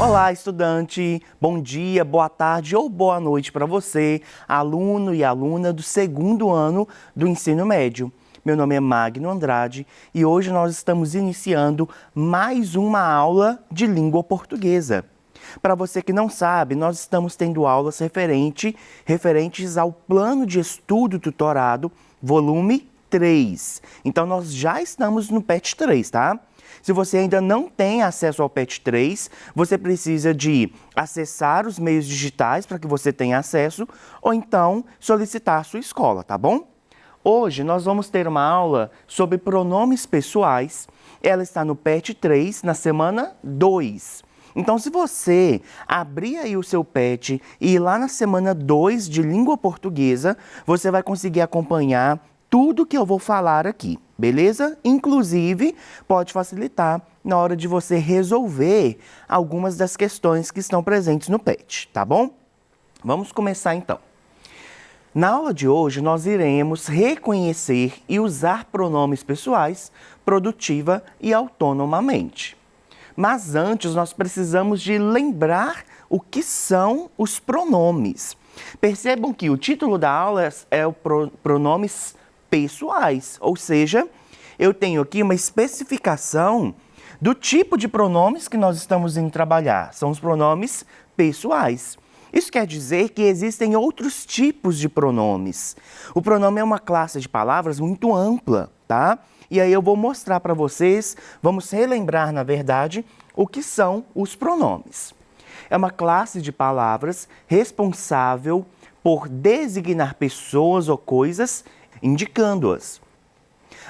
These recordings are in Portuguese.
Olá, estudante! Bom dia, boa tarde ou boa noite para você, aluno e aluna do segundo ano do ensino médio. Meu nome é Magno Andrade e hoje nós estamos iniciando mais uma aula de língua portuguesa. Para você que não sabe, nós estamos tendo aulas referentes ao Plano de Estudo Tutorado, volume 3. Então, nós já estamos no PET 3, tá? Se você ainda não tem acesso ao PET 3, você precisa de acessar os meios digitais para que você tenha acesso ou então solicitar a sua escola, tá bom? Hoje nós vamos ter uma aula sobre pronomes pessoais. Ela está no PET 3, na semana 2. Então, se você abrir aí o seu PET e ir lá na semana 2 de língua portuguesa, você vai conseguir acompanhar tudo que eu vou falar aqui, beleza? Inclusive, pode facilitar na hora de você resolver algumas das questões que estão presentes no PET, tá bom? Vamos começar então. Na aula de hoje, nós iremos reconhecer e usar pronomes pessoais produtiva e autonomamente. Mas antes, nós precisamos de lembrar o que são os pronomes. Percebam que o título da aula é o pronomes pessoais, ou seja, eu tenho aqui uma especificação do tipo de pronomes que nós estamos indo trabalhar. São os pronomes pessoais. Isso quer dizer que existem outros tipos de pronomes. O pronome é uma classe de palavras muito ampla, tá? E aí eu vou mostrar para vocês, vamos relembrar, na verdade, o que são os pronomes. É uma classe de palavras responsável por designar pessoas ou coisas, indicando-as.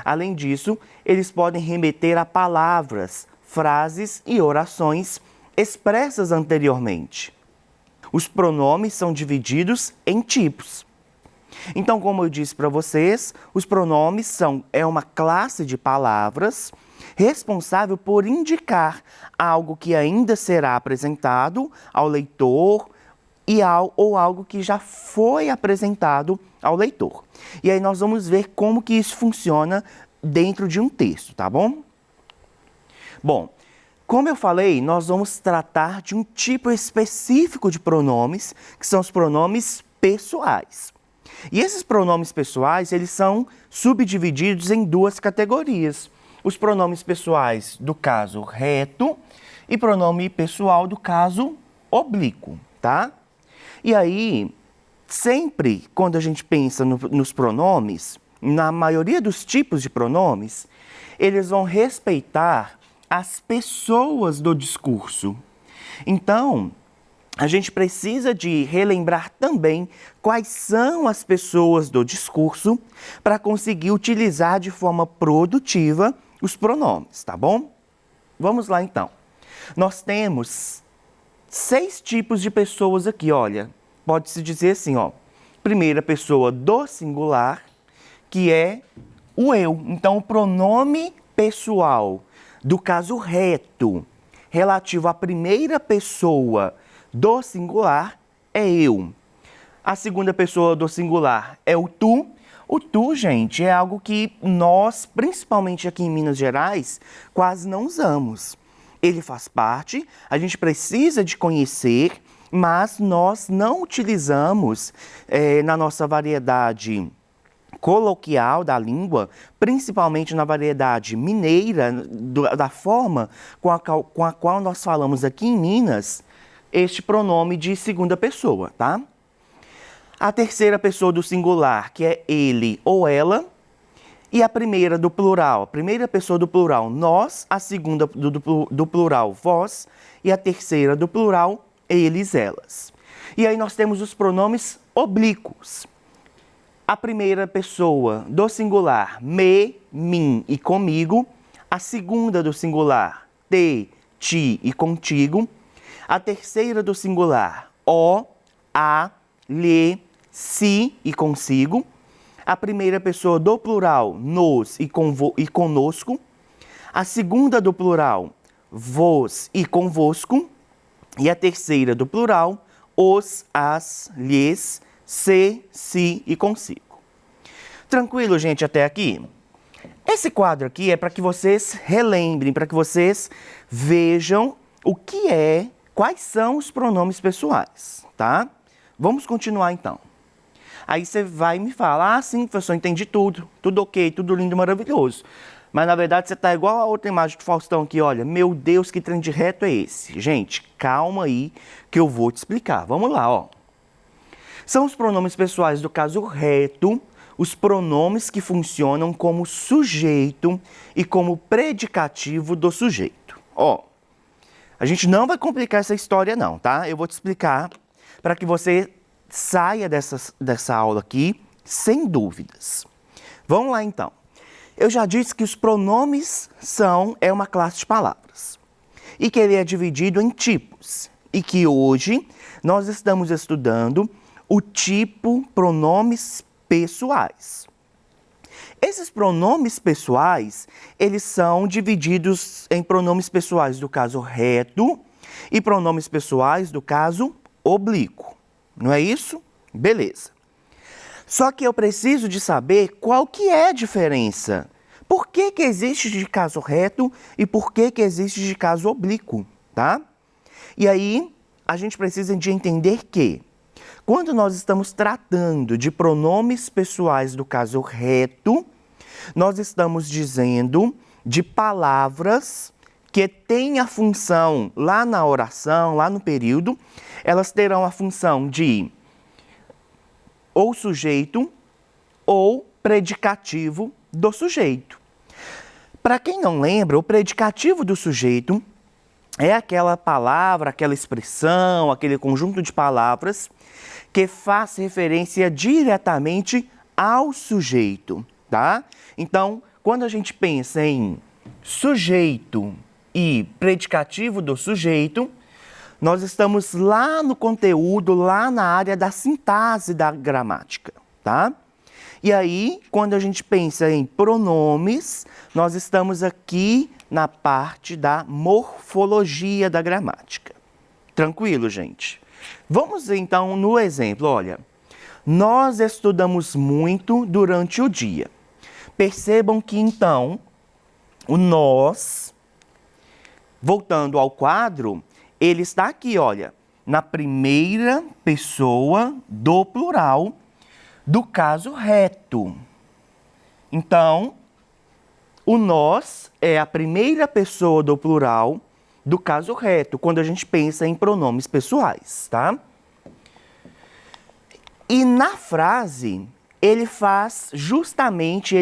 Além disso, eles podem remeter a palavras, frases e orações expressas anteriormente. Os pronomes são divididos em tipos. Então, como eu disse para vocês, os pronomes é uma classe de palavras responsável por indicar algo que ainda será apresentado ao leitor ou algo que já foi apresentado ao leitor. E aí nós vamos ver como que isso funciona dentro de um texto, tá bom? Bom, como eu falei, nós vamos tratar de um tipo específico de pronomes, que são os pronomes pessoais. E esses pronomes pessoais, eles são subdivididos em duas categorias. Os pronomes pessoais do caso reto e pronome pessoal do caso oblíquo, tá? E aí, sempre quando a gente pensa nos pronomes, na maioria dos tipos de pronomes, eles vão respeitar as pessoas do discurso. Então, a gente precisa de relembrar também quais são as pessoas do discurso para conseguir utilizar de forma produtiva os pronomes, tá bom? Vamos lá então. Nós temos 6 tipos de pessoas aqui, olha. Pode-se dizer assim, ó. Primeira pessoa do singular, que é o eu. Então, o pronome pessoal do caso reto, relativo à primeira pessoa do singular, é eu. A segunda pessoa do singular é o tu. O tu, gente, é algo que nós, principalmente aqui em Minas Gerais, quase não usamos. Ele faz parte, a gente precisa de conhecer, mas nós não utilizamos na nossa variedade coloquial da língua, principalmente na variedade mineira, da forma com a qual nós falamos aqui em Minas, este pronome de segunda pessoa, tá? A terceira pessoa do singular, que é ele ou ela, e a primeira do plural, a primeira pessoa do plural, nós, a segunda do plural, vós, e a terceira do plural, eles, elas. E aí nós temos os pronomes oblíquos. A primeira pessoa do singular, me, mim e comigo. A segunda do singular, te, ti e contigo. A terceira do singular, o, a, lhe, si e consigo. A primeira pessoa do plural, nos e conosco. A segunda do plural, vos e convosco. E a terceira do plural, os, as, lhes, se, si e consigo. Tranquilo, gente, até aqui? Esse quadro aqui é para que vocês relembrem, para que vocês vejam o que é quais são os pronomes pessoais, tá? Vamos continuar então. Aí você vai me falar, ah, sim, professor, entendi tudo ok, tudo lindo, maravilhoso. Mas na verdade você tá igual a outra imagem do Faustão aqui, olha, meu Deus, que trem de reto é esse? Gente, calma aí que eu vou te explicar. Vamos lá, ó. São os pronomes pessoais do caso reto, os pronomes que funcionam como sujeito e como predicativo do sujeito. Ó, a gente não vai complicar essa história não, tá? Eu vou te explicar para que você saia dessa aula aqui sem dúvidas. Vamos lá então. Eu já disse que os pronomes é uma classe de palavras e que ele é dividido em tipos e que hoje nós estamos estudando o tipo pronomes pessoais. Esses pronomes pessoais, eles são divididos em pronomes pessoais do caso reto e pronomes pessoais do caso oblíquo. Não é isso? Beleza. Só que eu preciso de saber qual que é a diferença. Por que que existe de caso reto e por que que existe de caso oblíquo, tá? E aí, a gente precisa de entender que, quando nós estamos tratando de pronomes pessoais do caso reto, nós estamos dizendo de palavras que têm a função lá na oração, lá no período, elas terão a função de ou sujeito ou predicativo do sujeito. Para quem não lembra, o predicativo do sujeito é aquela palavra, aquela expressão, aquele conjunto de palavras que faz referência diretamente ao sujeito, tá? Então, quando a gente pensa em sujeito e predicativo do sujeito, nós estamos lá no conteúdo, lá na área da sintaxe da gramática, tá? E aí, quando a gente pensa em pronomes, nós estamos aqui na parte da morfologia da gramática. Tranquilo, gente? Vamos então no exemplo, olha. Nós estudamos muito durante o dia. Percebam que então, o nós, voltando ao quadro, ele está aqui, olha, na primeira pessoa do plural do caso reto. Então, o nós é a primeira pessoa do plural do caso reto, quando a gente pensa em pronomes pessoais, tá? E na frase, ele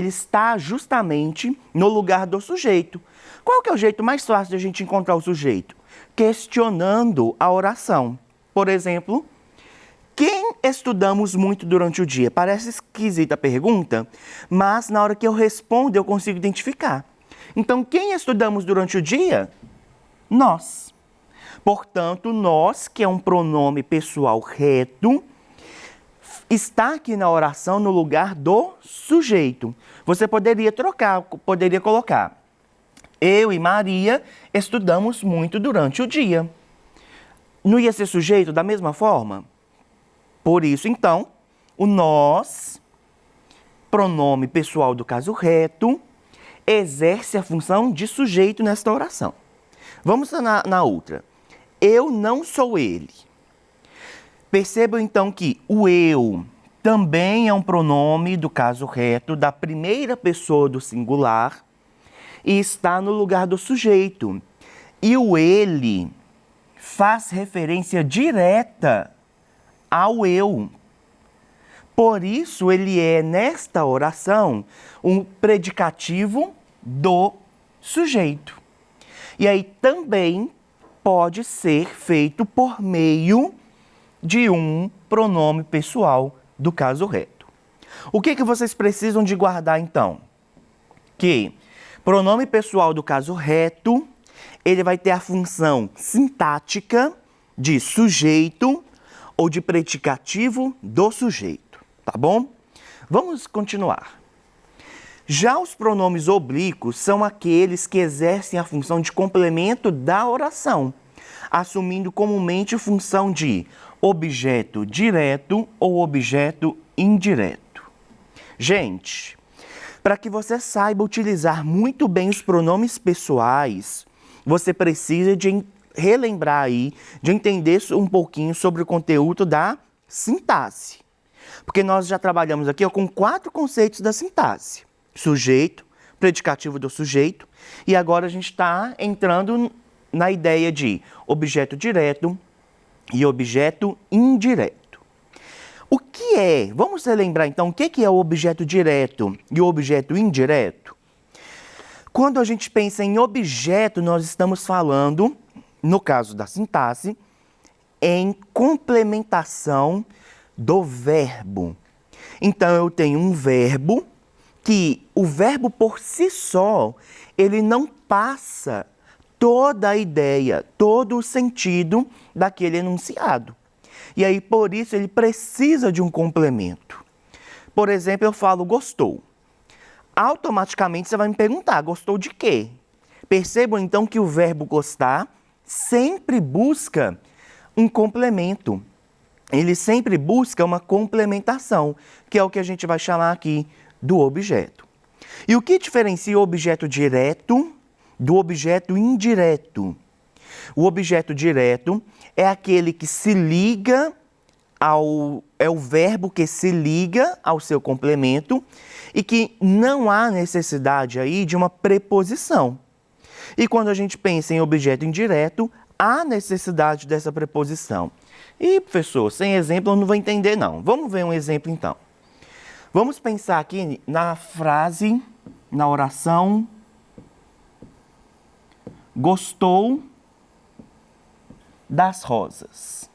está justamente no lugar do sujeito. Qual que é o jeito mais fácil de a gente encontrar o sujeito? Questionando a oração. Por exemplo, quem estudamos muito durante o dia? Parece esquisita a pergunta, mas na hora que eu respondo eu consigo identificar. Então, quem estudamos durante o dia? Nós. Portanto, nós, que é um pronome pessoal reto, está aqui na oração no lugar do sujeito. Você poderia trocar, poderia colocar: eu e Maria estudamos muito durante o dia. Não ia ser sujeito da mesma forma? Por isso, então, o nós, pronome pessoal do caso reto, exerce a função de sujeito nesta oração. Vamos na outra. Eu não sou ele. Percebam, então, que o eu também é um pronome do caso reto da primeira pessoa do singular e está no lugar do sujeito. E o ele faz referência direta ao eu. Por isso, ele é, nesta oração, um predicativo do sujeito. E aí também pode ser feito por meio de um pronome pessoal do caso reto. O que vocês precisam de guardar, então? Que pronome pessoal do caso reto, ele vai ter a função sintática de sujeito ou de predicativo do sujeito, tá bom? Vamos continuar. Já os pronomes oblíquos são aqueles que exercem a função de complemento da oração, assumindo comumente função de objeto direto ou objeto indireto. Gente, para que você saiba utilizar muito bem os pronomes pessoais, você precisa de relembrar aí, de entender um pouquinho sobre o conteúdo da sintaxe. Porque nós já trabalhamos aqui com 4 conceitos da sintaxe. Sujeito, predicativo do sujeito, e agora a gente está entrando na ideia de objeto direto e objeto indireto. O que é? Vamos relembrar então o que é o objeto direto e o objeto indireto? Quando a gente pensa em objeto, nós estamos falando, no caso da sintaxe, em complementação do verbo. Então, eu tenho um verbo que o verbo por si só, ele não passa toda a ideia, todo o sentido daquele enunciado. E aí, por isso, ele precisa de um complemento. Por exemplo, eu falo gostou. Automaticamente você vai me perguntar, gostou de quê? Percebam então que o verbo gostar sempre busca um complemento. Ele sempre busca uma complementação, que é o que a gente vai chamar aqui do objeto. E o que diferencia o objeto direto do objeto indireto? O objeto direto é aquele que se liga é o verbo que se liga ao seu complemento e que não há necessidade aí de uma preposição. E quando a gente pensa em objeto indireto, há necessidade dessa preposição. E, professor, sem exemplo eu não vou entender não. Vamos ver um exemplo então. Vamos pensar aqui na frase, na oração, gostou das rosas.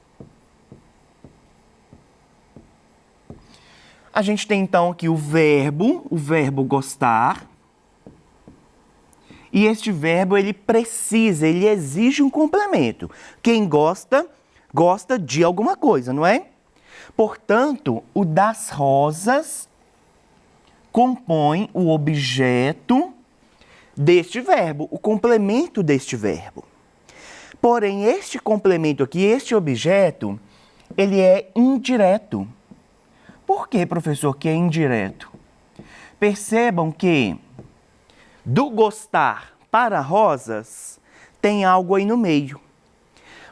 A gente tem então aqui o verbo gostar. E este verbo, ele exige um complemento. Quem gosta, gosta de alguma coisa, não é? Portanto, o das rosas compõe o objeto deste verbo, o complemento deste verbo. Porém, este complemento aqui, este objeto, ele é indireto. Por que, professor, que é indireto? Percebam que do gostar para rosas tem algo aí no meio.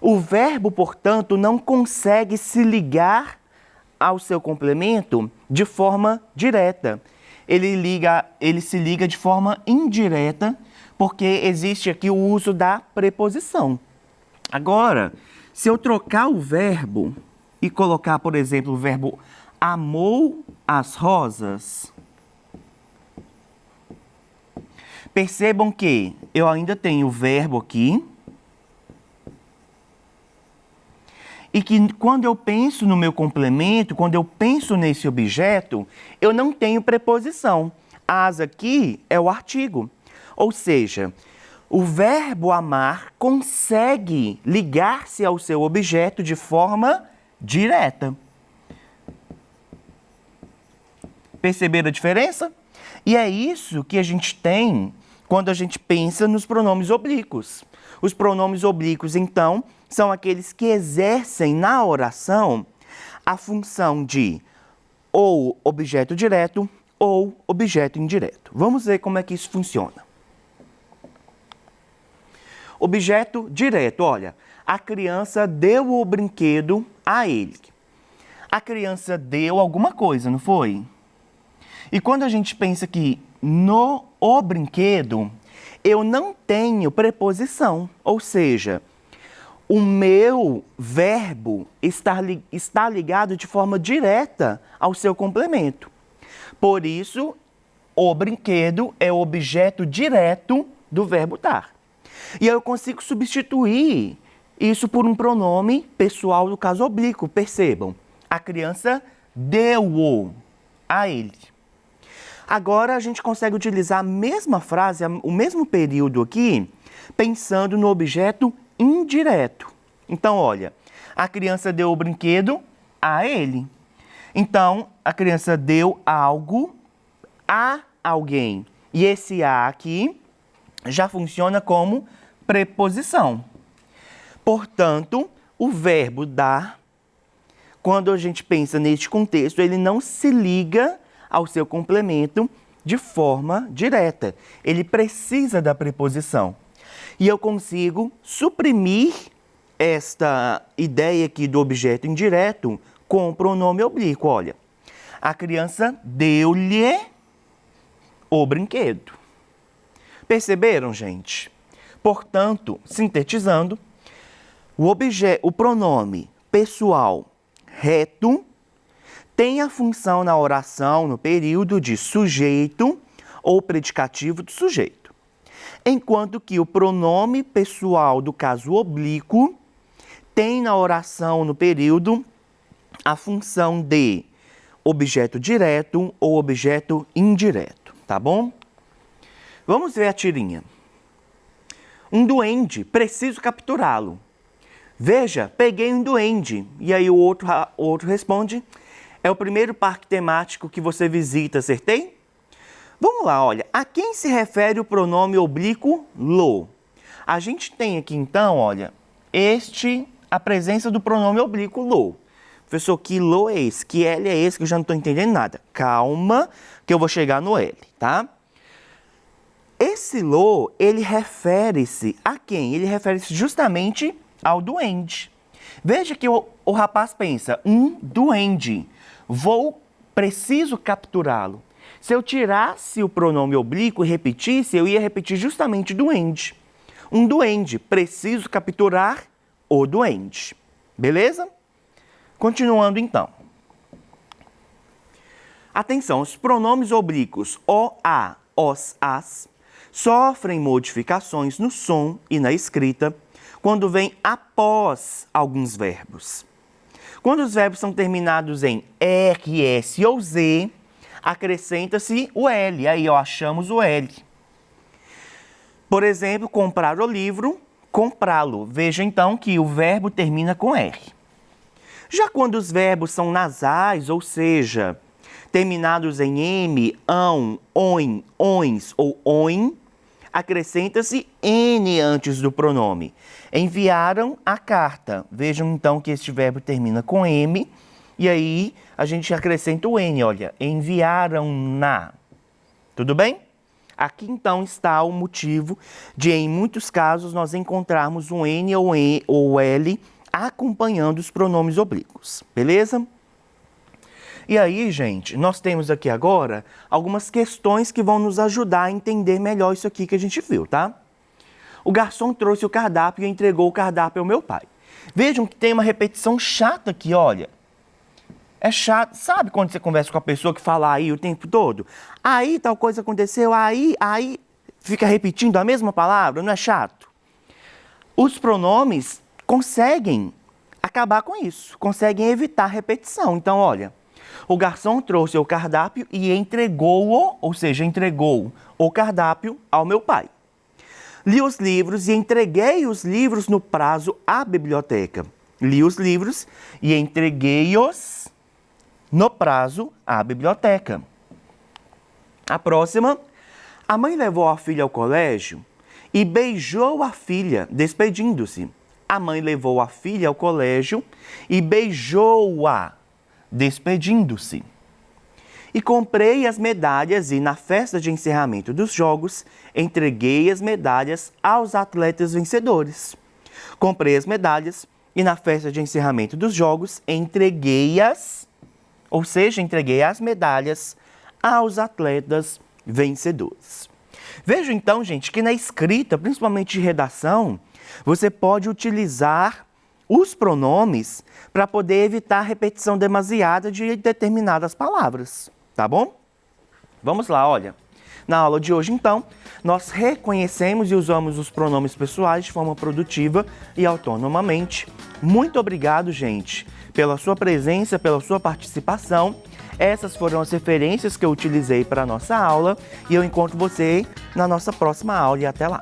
O verbo, portanto, não consegue se ligar ao seu complemento de forma direta. Ele se liga de forma indireta, porque existe aqui o uso da preposição. Agora, se eu trocar o verbo e colocar, por exemplo, o verbo amou as rosas, percebam que eu ainda tenho o verbo aqui e que quando eu penso no meu complemento, quando eu penso nesse objeto, eu não tenho preposição. As aqui é o artigo. Ou seja, o verbo amar consegue ligar-se ao seu objeto de forma direta. Perceberam a diferença? E é isso que a gente tem quando a gente pensa nos pronomes oblíquos. Os pronomes oblíquos, então, são aqueles que exercem na oração a função de ou objeto direto ou objeto indireto. Vamos ver como é que isso funciona. Objeto direto, olha, a criança deu o brinquedo a ele. A criança deu alguma coisa, não foi? E quando a gente pensa que no o brinquedo, eu não tenho preposição, ou seja, o meu verbo está ligado de forma direta ao seu complemento. Por isso, o brinquedo é o objeto direto do verbo dar. E eu consigo substituir isso por um pronome pessoal do caso oblíquo. Percebam, a criança deu-o a ele. Agora a gente consegue utilizar a mesma frase, o mesmo período aqui, pensando no objeto indireto. Então, olha, a criança deu o brinquedo a ele. Então, a criança deu algo a alguém. E esse a aqui já funciona como preposição. Portanto, o verbo dar, quando a gente pensa neste contexto, ele não se liga ao seu complemento de forma direta. Ele precisa da preposição. E eu consigo suprimir esta ideia aqui do objeto indireto com o pronome oblíquo. Olha, a criança deu-lhe o brinquedo. Perceberam, gente? Portanto, sintetizando, o pronome pessoal reto tem a função na oração no período de sujeito ou predicativo do sujeito, enquanto que o pronome pessoal do caso oblíquo tem na oração no período a função de objeto direto ou objeto indireto, tá bom? Vamos ver a tirinha. Um duende, preciso capturá-lo. Veja, peguei um duende. E aí o outro responde, é o primeiro parque temático que você visita, acertei? Vamos lá, olha, a quem se refere o pronome oblíquo lo? A gente tem aqui então, olha, a presença do pronome oblíquo lo. Professor, que lo é esse? Que L é esse? Que eu já não estou entendendo nada. Calma, que eu vou chegar no L, tá? Esse lo, ele refere-se a quem? Ele refere-se justamente ao duende. Veja que o rapaz pensa, um duende, preciso capturá-lo. Se eu tirasse o pronome oblíquo e repetisse, eu ia repetir justamente duende. Um duende, preciso capturar o duende. Beleza? Continuando então. Atenção, os pronomes oblíquos o, a, os, as sofrem modificações no som e na escrita quando vêm após alguns verbos. Quando os verbos são terminados em R, S ou Z, acrescenta-se o L. Aí, ó, achamos o L. Por exemplo, comprar o livro, comprá-lo. Veja então que o verbo termina com R. Já quando os verbos são nasais, ou seja, terminados em M, ão, oin, ons ou oin, acrescenta-se N antes do pronome. Enviaram a carta. Vejam então que este verbo termina com M e aí a gente acrescenta o N, olha, enviaram-na. Tudo bem? Aqui então está o motivo de, em muitos casos, nós encontrarmos um N ou L acompanhando os pronomes oblíquos, beleza? E aí, gente, nós temos aqui agora algumas questões que vão nos ajudar a entender melhor isso aqui que a gente viu, tá? O garçom trouxe o cardápio e entregou o cardápio ao meu pai. Vejam que tem uma repetição chata aqui, olha. É chato. Sabe quando você conversa com a pessoa que fala aí o tempo todo? Aí tal coisa aconteceu, aí, fica repetindo a mesma palavra, não é chato? Os pronomes conseguem acabar com isso, conseguem evitar repetição. Então, olha, o garçom trouxe o cardápio e entregou-o, ou seja, entregou o cardápio ao meu pai. Li os livros e entreguei os livros no prazo à biblioteca. Li os livros e entreguei-os no prazo à biblioteca. A próxima, a mãe levou a filha ao colégio e beijou a filha, despedindo-se. A mãe levou a filha ao colégio e beijou-a, despedindo-se. E comprei as medalhas e, na festa de encerramento dos jogos, entreguei as medalhas aos atletas vencedores. Comprei as medalhas e, na festa de encerramento dos jogos, entreguei-as, ou seja, entreguei as medalhas aos atletas vencedores. Veja então, gente, que na escrita, principalmente de redação, você pode utilizar os pronomes para poder evitar a repetição demasiada de determinadas palavras, tá bom? Vamos lá, olha. Na aula de hoje, então, nós reconhecemos e usamos os pronomes pessoais de forma produtiva e autonomamente. Muito obrigado, gente, pela sua presença, pela sua participação. Essas foram as referências que eu utilizei para a nossa aula e eu encontro você na nossa próxima aula e até lá.